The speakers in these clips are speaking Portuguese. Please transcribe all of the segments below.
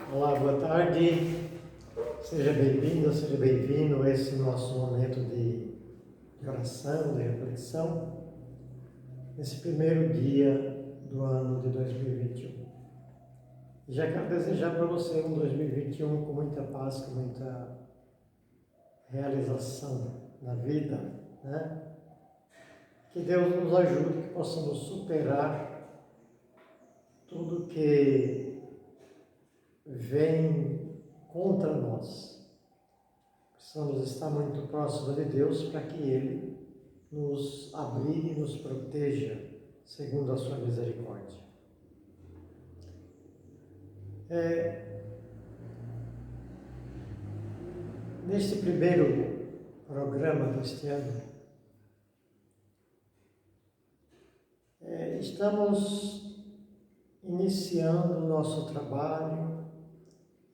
Olá, boa tarde. Seja bem-vindo, seja bem-vindo a esse nosso momento de oração, de reflexão, nesse primeiro dia do ano de 2021. E já quero desejar para você um 2021 com muita paz, com muita realização na vida, né? Que Deus nos ajude, que possamos superar tudo que vem contra nós. Precisamos estar muito próximos de Deus para que Ele nos abrigue e nos proteja segundo a sua misericórdia. Neste primeiro programa deste ano, estamos iniciando o nosso trabalho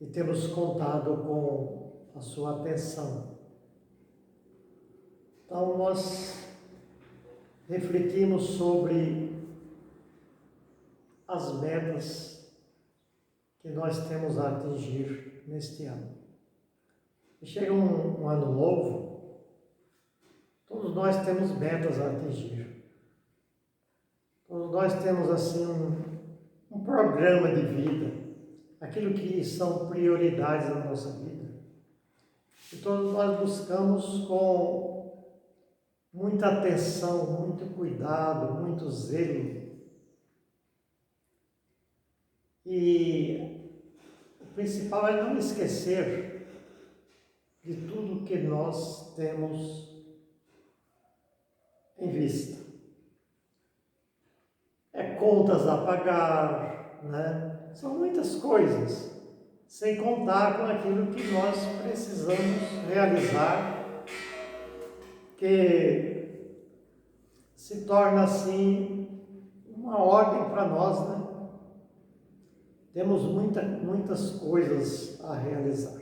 e temos contado com a sua atenção. Então, nós refletimos sobre as metas que nós temos a atingir neste ano. E chega um ano novo, todos nós temos metas a atingir. Todos nós temos, assim, um programa de vida, aquilo que são prioridades na nossa vida. E todos nós buscamos com muita atenção, muito cuidado, muito zelo. E o principal é não esquecer de tudo que nós temos em vista. É contas a pagar, né? São muitas coisas, sem contar com aquilo que nós precisamos realizar, que se torna assim uma ordem para nós, né? Temos muitas coisas a realizar.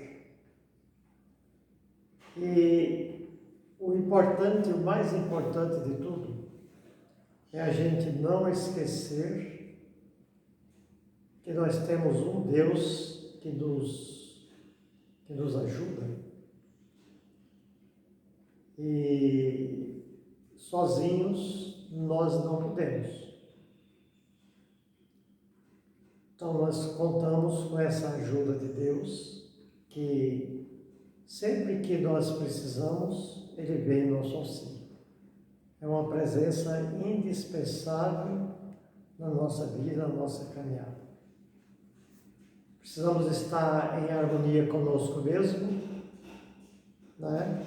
E o importante, o mais importante de tudo, é a gente não esquecer que nós temos um Deus que nos ajuda. E sozinhos nós não podemos. Então nós contamos com essa ajuda de Deus, que sempre que nós precisamos, Ele vem em nosso auxílio. É uma presença indispensável na nossa vida, na nossa caminhada. Precisamos estar em harmonia conosco mesmo, né?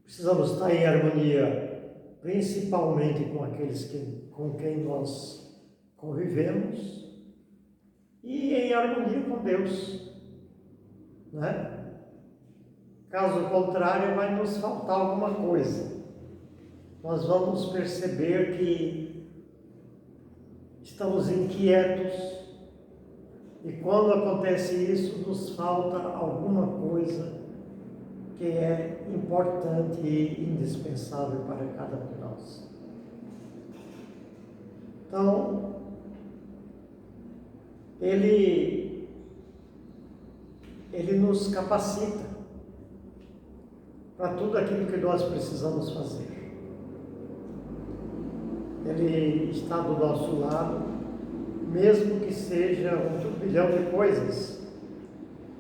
Precisamos estar em harmonia principalmente com aqueles com quem nós convivemos e em harmonia com Deus, né? Caso contrário, vai nos faltar alguma coisa. Nós vamos perceber que estamos inquietos e quando acontece isso, nos falta alguma coisa que é importante e indispensável para cada um de nós. Então, Ele nos capacita para tudo aquilo que nós precisamos fazer. Ele está do nosso lado, mesmo que seja um turbilhão de coisas,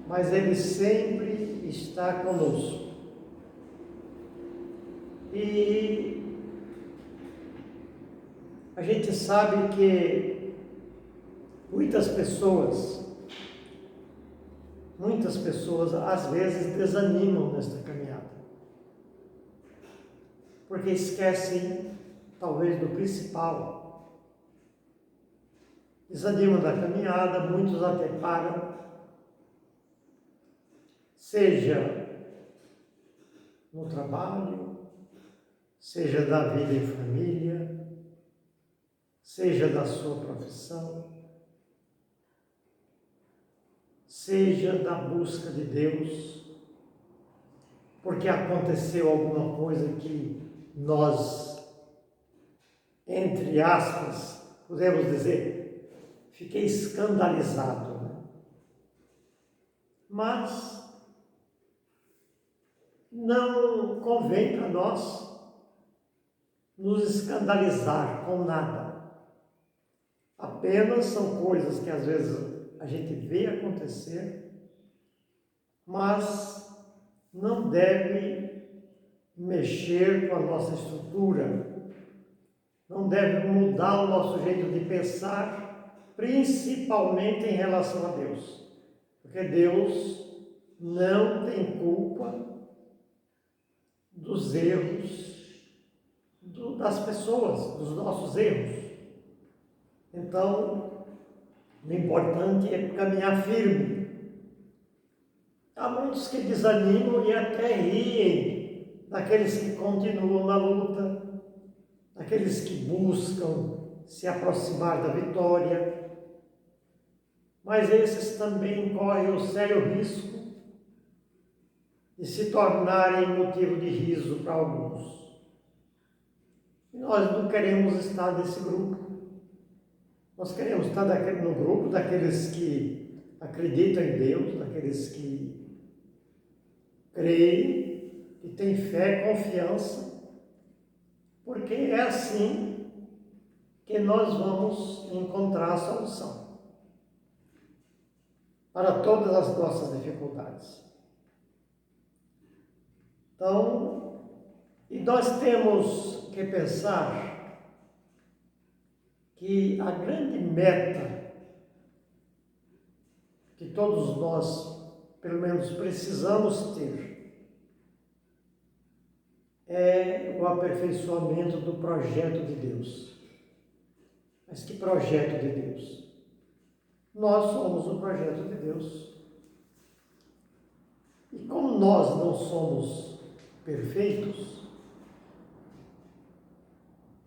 mas Ele sempre está conosco. E a gente sabe que muitas pessoas às vezes desanimam nesta caminhada, porque esquecem talvez do principal. Desanimam da caminhada, muitos até param, seja no trabalho, seja da vida em família, seja da sua profissão, seja da busca de Deus, porque aconteceu alguma coisa que nós, entre aspas, podemos dizer, fiquei escandalizado, né? mas não convém para nós nos escandalizar com nada. Apenas são coisas que às vezes a gente vê acontecer, mas não deve mexer com a nossa estrutura, não deve mudar o nosso jeito de pensar, principalmente em relação a Deus, porque Deus não tem culpa dos erros das pessoas, dos nossos erros. Então, o importante é caminhar firme. Há muitos que desanimam e até riem daqueles que continuam na luta, daqueles que buscam se aproximar da vitória, mas esses também correm o sério risco de se tornarem motivo de riso para alguns. E nós não queremos estar nesse grupo. Nós queremos estar no grupo daqueles que acreditam em Deus, daqueles que creem, que têm fé, confiança, porque é assim que nós vamos encontrar a solução para todas as nossas dificuldades. Então, e nós temos que pensar que a grande meta que todos nós, pelo menos, precisamos ter é o aperfeiçoamento do projeto de Deus. Mas que projeto de Deus? Nós somos o projeto de Deus. E como nós não somos perfeitos,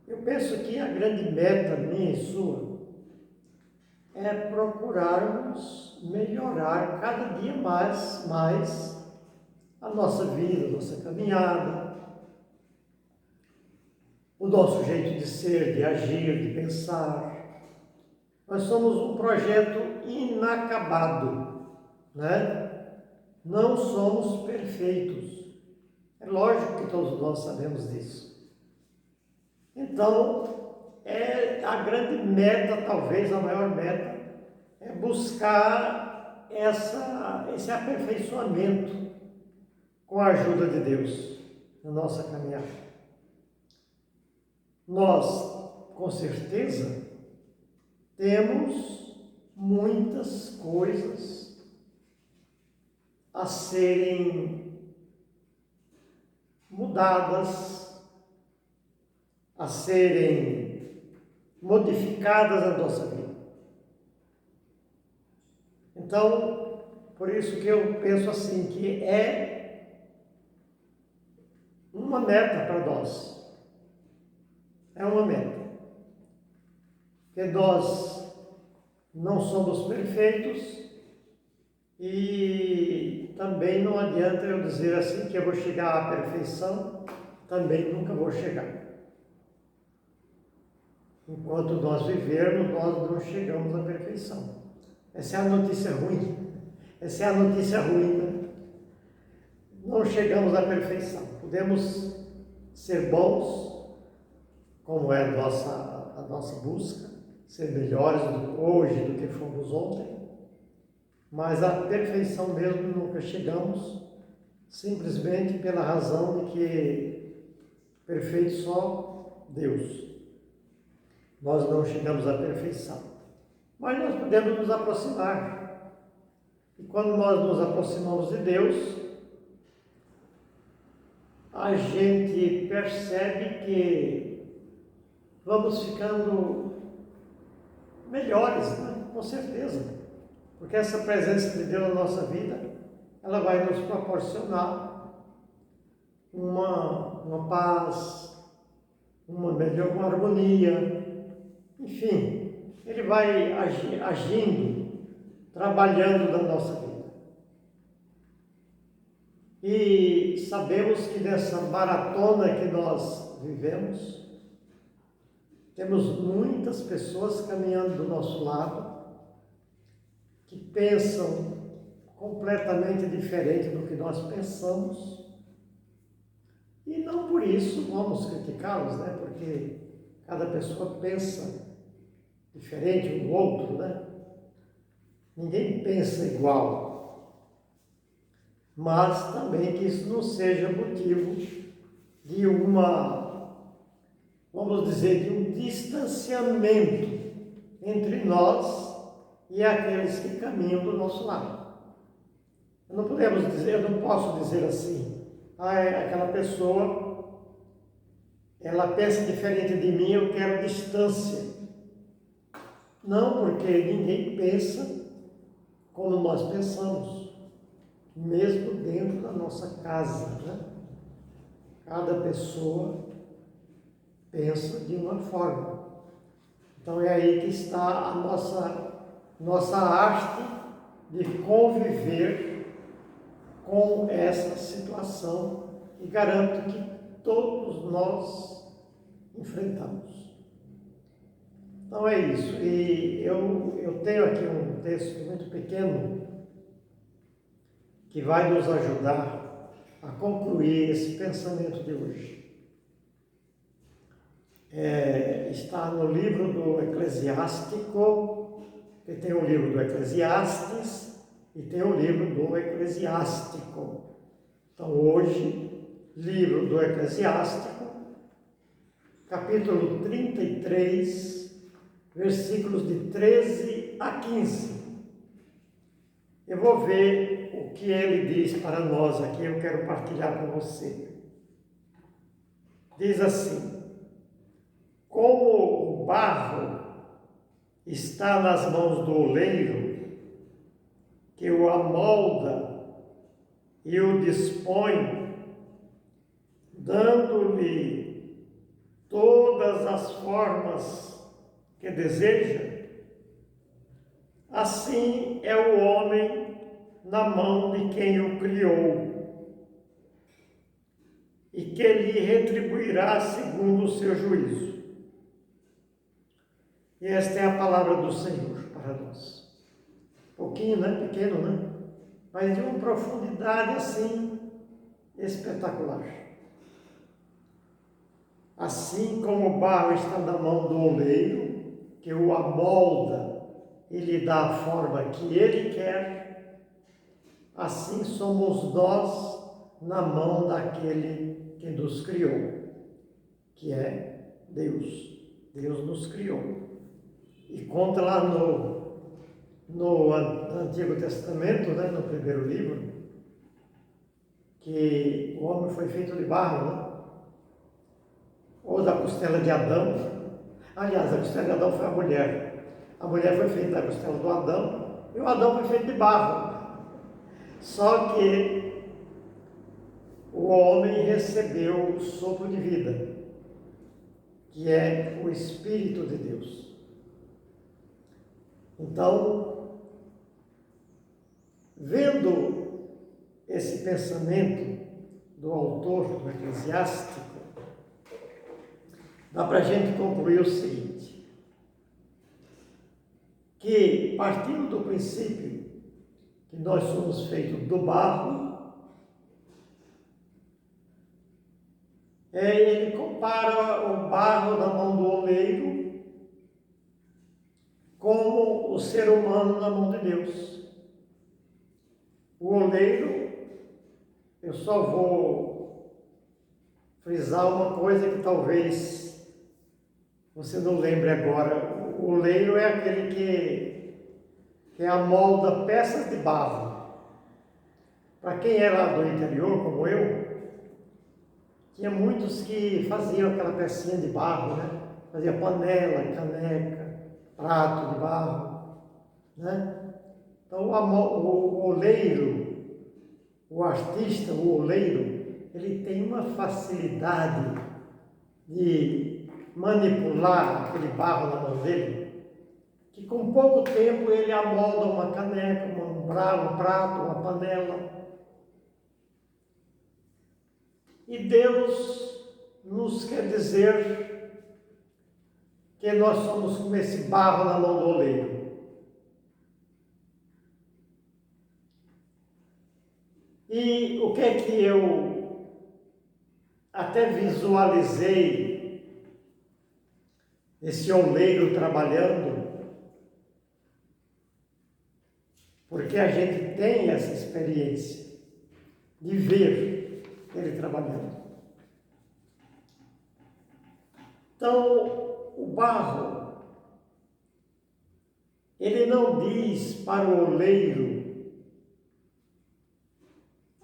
eu penso que a grande meta minha e sua é procurarmos melhorar cada dia mais a nossa vida, a nossa caminhada, o nosso jeito de ser, de agir, de pensar. Nós somos um projeto inacabado, né? Não somos perfeitos. É lógico que todos nós sabemos disso. Então, a grande meta, talvez a maior meta, é buscar esse aperfeiçoamento com a ajuda de Deus na nossa caminhada. Nós, com certeza, temos muitas coisas a serem mudadas, a serem modificadas na nossa vida. Então, por isso que eu penso assim, que é uma meta para nós. É uma meta. Que nós não somos perfeitos e também não adianta eu dizer assim que eu vou chegar à perfeição, também nunca vou chegar. Enquanto nós vivermos, nós não chegamos à perfeição. Essa é a notícia ruim. Essa é a notícia ruim, né? Não chegamos à perfeição. Podemos ser bons, como é a nossa busca, ser melhores hoje do que fomos ontem, mas à perfeição mesmo nunca chegamos, simplesmente pela razão de que perfeito só Deus. Nós não chegamos à perfeição, mas nós podemos nos aproximar. E quando nós nos aproximamos de Deus, a gente percebe que vamos ficando melhores, né? Com certeza. Porque essa presença de Deus na nossa vida, ela vai nos proporcionar uma paz, uma harmonia, enfim, Ele vai agindo, trabalhando na nossa vida. E sabemos que nessa maratona que nós vivemos, temos muitas pessoas caminhando do nosso lado, que pensam completamente diferente do que nós pensamos. E não por isso vamos criticá-los, né? Porque cada pessoa pensa diferente um do outro, né? Ninguém pensa igual. Mas também que isso não seja motivo de vamos dizer, de um distanciamento entre nós e aqueles que caminham do nosso lado. Eu não posso dizer assim, aquela pessoa, ela pensa diferente de mim, eu quero distância. Não, porque ninguém pensa como nós pensamos, mesmo dentro da nossa casa, né? Cada pessoa pensa de uma forma. Então é aí que está a nossa arte de conviver com essa situação, e garanto que todos nós enfrentamos. Então é isso. E eu tenho aqui um texto muito pequeno que vai nos ajudar a concluir esse pensamento de hoje. Está no livro do Eclesiástico, que tem o livro do Eclesiastes e tem o livro do Eclesiástico. Então hoje, livro do Eclesiástico, capítulo 33, versículos de 13 a 15. Eu vou ver o que ele diz para nós aqui, eu quero partilhar com você. Diz assim: como o barro está nas mãos do oleiro, que o amolda e o dispõe, dando-lhe todas as formas que deseja, assim é o homem na mão de quem o criou, e que lhe retribuirá segundo o seu juízo. E esta é a palavra do Senhor para nós. Pouquinho, né? Pequeno, né? Mas de uma profundidade assim espetacular. Assim como o barro está na mão do oleiro, que o amolda e lhe dá a forma que ele quer, assim somos nós na mão daquele que nos criou, que é Deus. Deus nos criou. E conta lá no Antigo Testamento, né, no primeiro livro, que o homem foi feito de barro, né? Ou da costela de Adão. Aliás, a costela de Adão foi a mulher. A mulher foi feita da costela do Adão, e o Adão foi feito de barro. Só que o homem recebeu o sopro de vida, que é o Espírito de Deus. Então, vendo esse pensamento do autor do Eclesiástico, dá para a gente concluir o seguinte: que, partindo do princípio que nós somos feitos do barro, ele compara o barro na mão do oleiro como o ser humano na mão de Deus. O oleiro, eu só vou frisar uma coisa que talvez você não lembre agora. O oleiro é aquele que amolda peças de barro. Para quem era do interior, como eu, tinha muitos que faziam aquela pecinha de barro, né? Fazia panela, caneca, prato de barro, né? Então o oleiro, o artista, o oleiro, ele tem uma facilidade de manipular aquele barro na mão dele, que com pouco tempo ele amolda uma caneca, um prato, uma panela. E Deus nos quer dizer que nós somos como esse barro na mão do oleiro. E o que é que eu até visualizei esse oleiro trabalhando? Porque a gente tem essa experiência de ver ele trabalhando. Então, o barro, ele não diz para o oleiro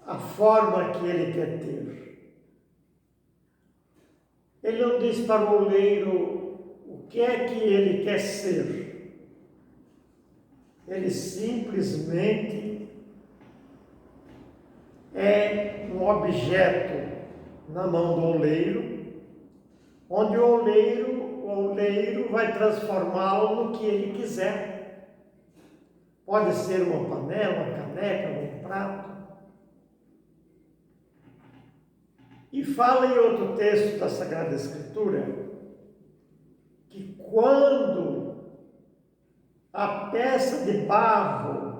a forma que ele quer ter. Ele não diz para o oleiro o que é que ele quer ser. Ele simplesmente é um objeto na mão do oleiro, onde o oleiro vai transformá-lo no que ele quiser. Pode ser uma panela, uma caneca, um prato. E fala em outro texto da Sagrada Escritura que quando a peça de barro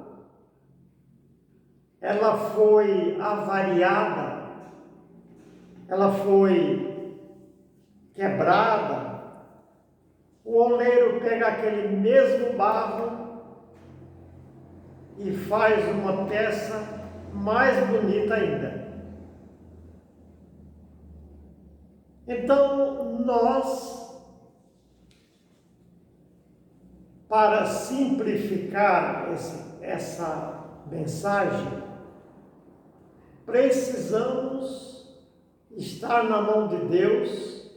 ela foi avariada, ela foi quebrada, o oleiro pega aquele mesmo barro e faz uma peça mais bonita ainda. Então, nós, para simplificar essa mensagem, precisamos estar na mão de Deus,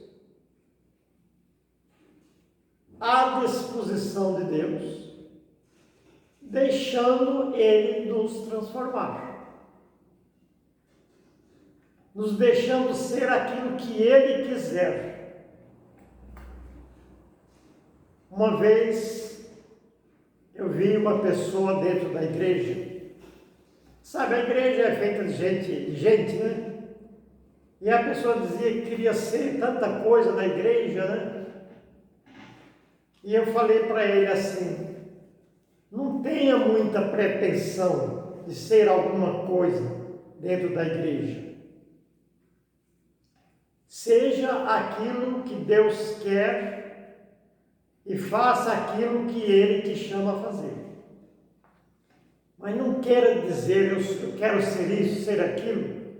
à disposição de Deus, deixando Ele nos transformar. Nos deixando ser aquilo que Ele quiser. Uma vez eu vi uma pessoa dentro da igreja. Sabe, a igreja é feita de gente, né? E a pessoa dizia que queria ser tanta coisa na igreja, né? E eu falei para ele assim: não tenha muita pretensão de ser alguma coisa dentro da igreja. Seja aquilo que Deus quer e faça aquilo que Ele te chama a fazer. Mas não queira dizer, eu quero ser isso, ser aquilo,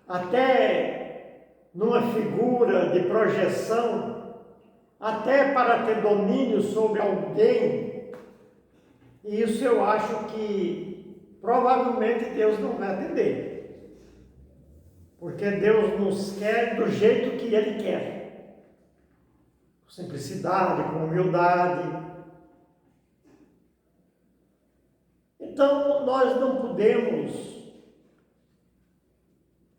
até numa figura de projeção, até para ter domínio sobre alguém. E isso eu acho que provavelmente Deus não vai atender. Porque Deus nos quer do jeito que Ele quer. Com simplicidade, com humildade. Então, nós não podemos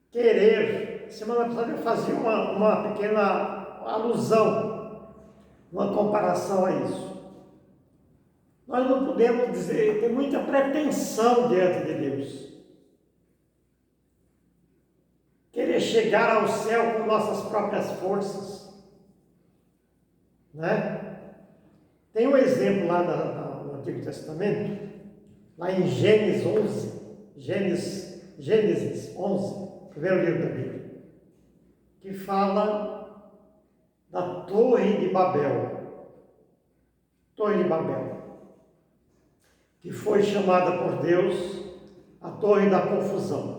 querer. Semana passada eu fazia uma pequena alusão, uma comparação a isso. Nós não podemos dizer, ter muita pretensão diante de Deus. Querer chegar ao céu com nossas próprias forças, né? Tem um exemplo lá no Antigo Testamento, lá em Gênesis 11, Gênesis 11, primeiro livro da Bíblia, que fala da Torre de Babel. Torre de Babel, que foi chamada por Deus a Torre da Confusão.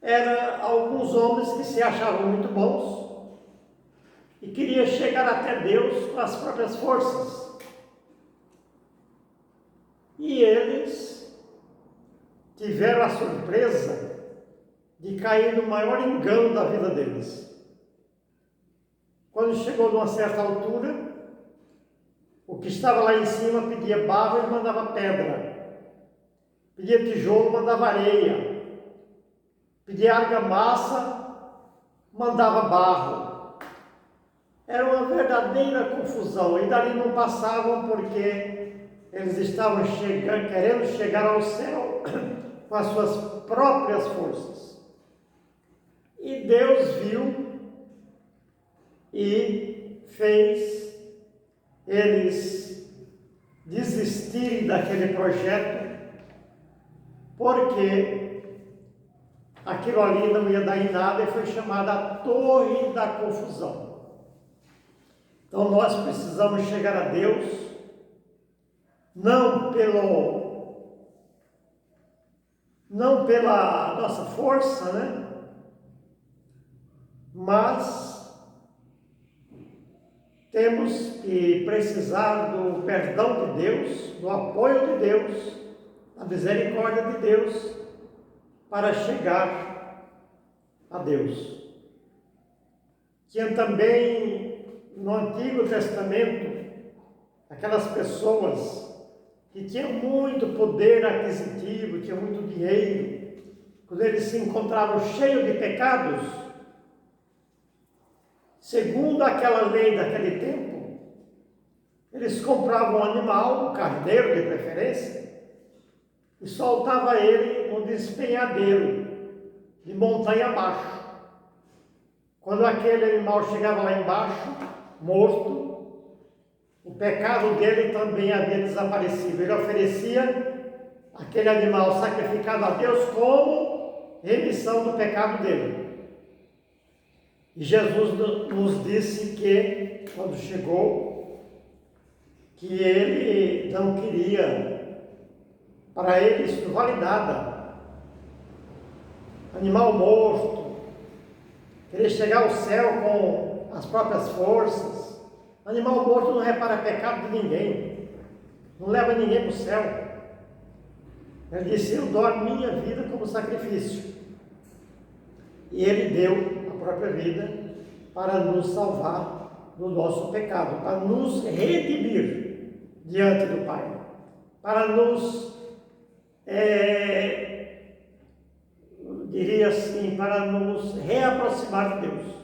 Eram alguns homens que se achavam muito bons e queriam chegar até Deus com as próprias forças. E eles tiveram a surpresa de cair no maior engano da vida deles. Quando chegou numa certa altura, o que estava lá em cima pedia barro e mandava pedra, pedia tijolo, mandava areia, pedia argamassa, mandava barro. Era uma verdadeira confusão, e dali não passavam porque eles estavam querendo chegar ao céu com as suas próprias forças. E Deus viu e fez eles desistirem daquele projeto, porque aquilo ali não ia dar em nada e foi chamada a Torre da Confusão. Então nós precisamos chegar a Deus, não pela nossa força, né? Mas temos que precisar do perdão de Deus, do apoio de Deus, da misericórdia de Deus, para chegar a Deus. Tinha também no Antigo Testamento aquelas pessoas que tinham muito poder aquisitivo, tinham muito dinheiro. Quando eles se encontravam cheios de pecados, segundo aquela lei daquele tempo, eles compravam um animal, um carneiro de preferência, e soltavam ele no despenhadeiro, de montanha abaixo. Quando aquele animal chegava lá embaixo, morto, o pecado dele também havia desaparecido. Ele oferecia aquele animal sacrificado a Deus como remissão do pecado dele. E Jesus nos disse que, quando chegou, que ele não queria, para ele isso não vale nada. Animal morto, querer chegar ao céu com as próprias forças. Animal morto não repara pecado de ninguém, não leva ninguém para o céu. Ele disse: eu dou a minha vida como sacrifício. E ele deu a própria vida para nos salvar do nosso pecado, para nos redimir diante do Pai, para nos, diria assim, para nos reaproximar de Deus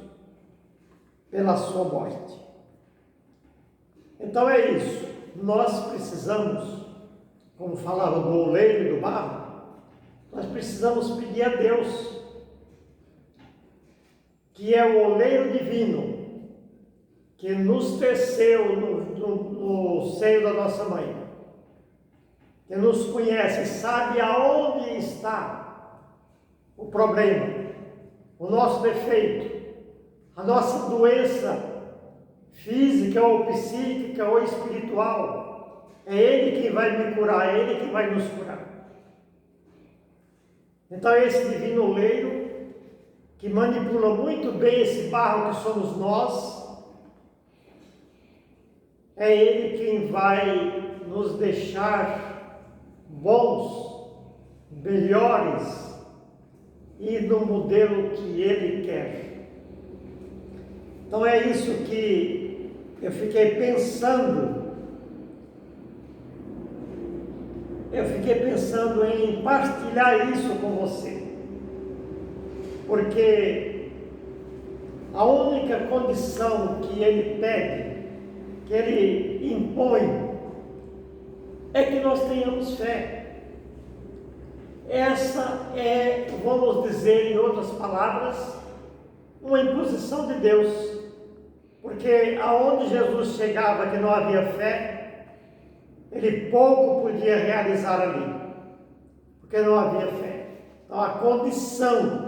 pela sua morte. Então é isso, nós precisamos, como falava do oleiro e do barro, nós precisamos pedir a Deus, que é o oleiro divino, que nos teceu no seio da nossa mãe, que nos conhece, sabe aonde está o problema, o nosso defeito, a nossa doença física ou psíquica ou espiritual. É Ele que vai me curar, é Ele que vai nos curar. Então esse divino oleiro, que manipula muito bem esse barro que somos nós, é Ele quem vai nos deixar bons, melhores e no modelo que Ele quer. Então é isso que eu fiquei pensando. Eu fiquei pensando em partilhar isso com você. Porque a única condição que Ele pede, que Ele impõe, é que nós tenhamos fé. Essa é, vamos dizer em outras palavras, uma imposição de Deus. Porque aonde Jesus chegava que não havia fé, Ele pouco podia realizar ali, porque não havia fé. Então a condição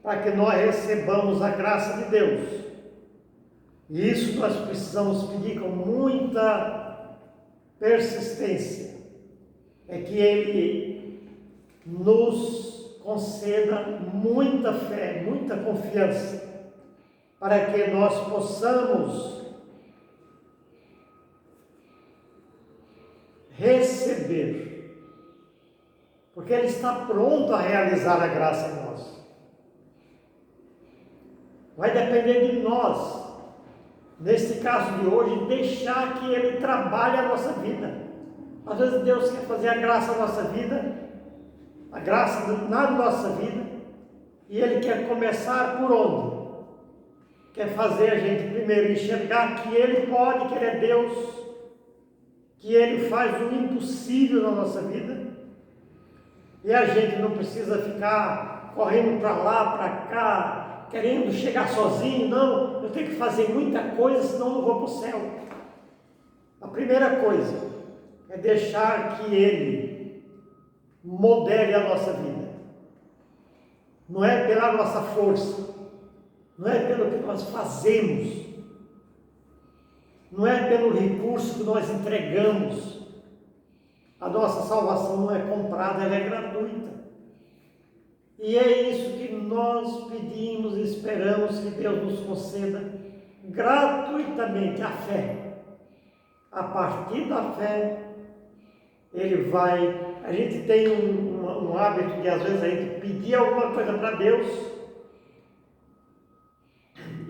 para que nós recebamos a graça de Deus, e isso nós precisamos pedir com muita persistência, é que Ele nos conceda muita fé, muita confiança, para que nós possamos receber, porque Ele está pronto a realizar a graça em nós. Vai depender de nós, neste caso de hoje, deixar que Ele trabalhe a nossa vida. Às vezes Deus quer fazer a graça na nossa vida, a graça na nossa vida, e Ele quer começar por onde? Quer fazer a gente primeiro enxergar que Ele pode, que Ele é Deus, que Ele faz o impossível na nossa vida, e a gente não precisa ficar correndo para lá, para cá, querendo chegar sozinho. Não, eu tenho que fazer muita coisa, senão não vou para o céu. A primeira coisa é deixar que Ele modele a nossa vida. não é pela nossa força, não é pelo que nós fazemos, não é pelo recurso que nós entregamos. A nossa salvação não é comprada, ela é gratuita. E é isso que nós pedimos e esperamos que Deus nos conceda gratuitamente a fé. A partir da fé, Ele vai... A gente tem um hábito de às vezes a gente pedir alguma coisa para Deus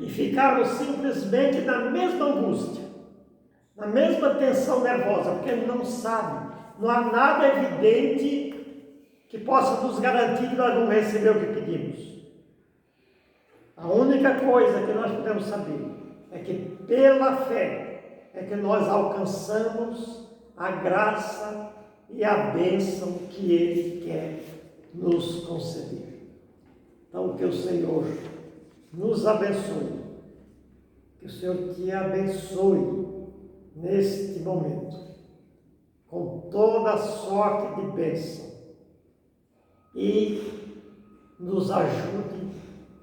e ficarmos simplesmente na mesma angústia, na mesma tensão nervosa, porque não sabe, não há nada evidente que possa nos garantir que nós vamos receber o que pedimos. A única coisa que nós podemos saber é que pela fé é que nós alcançamos a graça e a bênção que Ele quer nos conceder. Então, que o Senhor nos abençoe, que o Senhor te abençoe neste momento, com toda sorte de bênção, e nos ajude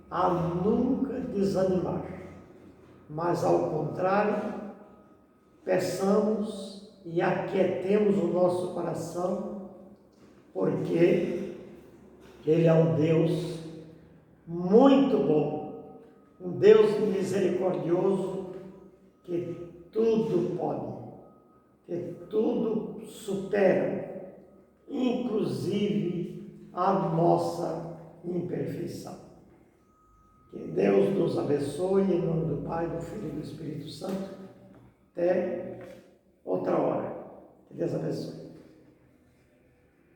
a nunca desanimar, mas ao contrário, peçamos e aquietemos o nosso coração, porque Ele é um Deus muito bom, um Deus misericordioso, que tudo pode, que tudo supera, inclusive a nossa imperfeição. Que Deus nos abençoe, em nome do Pai, do Filho e do Espírito Santo. Até outra hora. Que Deus abençoe.